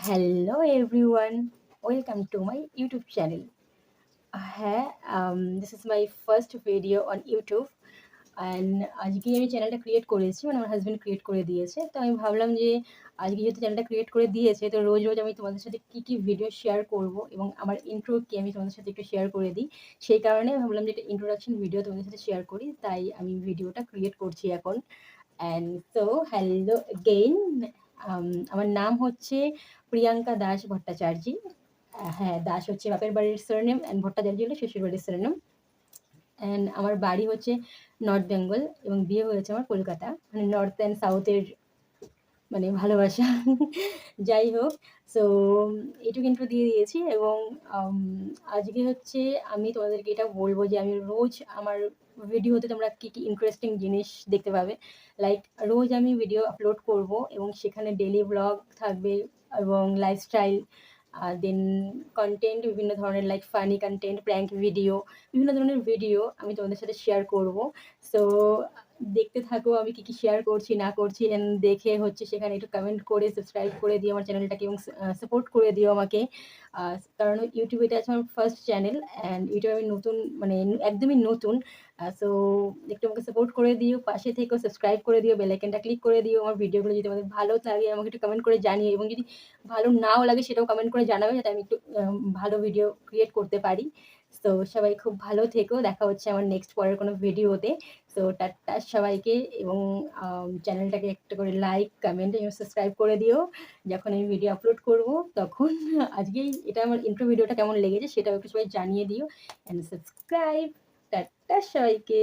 Hello everyone, welcome to my YouTube channel. হ্যাঁ, this is my first video on YouTube and আজকে আমি চ্যানেলটা create করেছি, মানে আমার হাজব্যান্ড ক্রিয়েট করে দিয়েছে। তো আমি ভাবলাম যে আজকে যেহেতু চ্যানেলটা ক্রিয়েট করে দিয়েছে, তো রোজ রোজ আমি তোমাদের সাথে কী ভিডিও শেয়ার করব এবং আমার ইন্ট্রো কি আমি তোমাদের সাথে একটু শেয়ার করে দিই। সেই কারণে ভাবলাম যে একটা ইন্ট্রোডাকশন ভিডিও তোমাদের সাথে শেয়ার করি, তাই আমি ভিডিওটা ক্রিয়েট করছি এখন। অ্যান্ড সো হ্যালো এগেইন, আমার নাম হচ্ছে প্রিয়াঙ্কা দাস ভট্টাচার্য। হ্যাঁ, দাস হচ্ছে বাপের বাড়ির সারনেম অ্যান্ড ভট্টাচার্য হলো শ্বশুর বাড়ির সারনেম। অ্যান্ড আমার বাড়ি হচ্ছে নর্থ বেঙ্গল এবং বিয়ে হয়েছে আমার কলকাতা, মানে নর্থ অ্যান্ড সাউথের মানে ভালোবাসা। যাই হোক, সো এইটুকু ইন্ট্রো দিয়ে দিয়েছি এবং আজকে হচ্ছে আমি তোমাদেরকে এটা বলবো যে আমি রোজ আমার ভিডিওতে তোমরা কী ইন্টারেস্টিং জিনিস দেখতে পাবে। লাইক রোজ আমি ভিডিও আপলোড করব এবং সেখানে ডেলি ব্লগ থাকবে এবং লাইফস্টাইল, দেন কন্টেন্ট বিভিন্ন ধরনের, like funny content, prank video, বিভিন্ন ধরনের ভিডিও আমি তোমাদের সাথে শেয়ার করব। সো দেখতে থাকো আমি কী শেয়ার করছি না করছি, অ্যান্ড দেখে হচ্ছে সেখানে একটু কমেন্ট করে সাবস্ক্রাইব করে দিও আমার চ্যানেলটাকে এবং সাপোর্ট করে দিও আমাকে। কারণ ইউটিউবে এটা আছে আমার ফার্স্ট চ্যানেল অ্যান্ড ইউটিউবে আমি নতুন, মানে একদমই নতুন। সো একটু আমাকে সাপোর্ট করে দিও, পাশে থেকেও সাবস্ক্রাইব করে দিও, বেল আইকনটা ক্লিক করে দিও। আমার ভিডিওগুলো যদি তোমাদের ভালো লাগে আমাকে একটু কমেন্ট করে জানিও এবং যদি ভালো নাও লাগে সেটাও কমেন্ট করে জানাবে, যাতে আমি একটু ভালো ভিডিও ক্রিয়েট করতে পারি। সো সবাই খুব ভালো থেকো, দেখা হচ্ছে আমার নেক্সট পরের কোনো ভিডিওতে। সো টাটা সবাইকে এবং চ্যানেলটাকে একটা করে লাইক, কমেন্ট এবং সাবস্ক্রাইব করে দিও যখন আমি ভিডিও আপলোড করব তখন। আজকেই এটা আমার ইন্ট্রো ভিডিওটা কেমন লেগেছে সেটাও একটু সবাই জানিয়ে দিও অ্যান্ড সাবস্ক্রাইব। টাটা সবাইকে।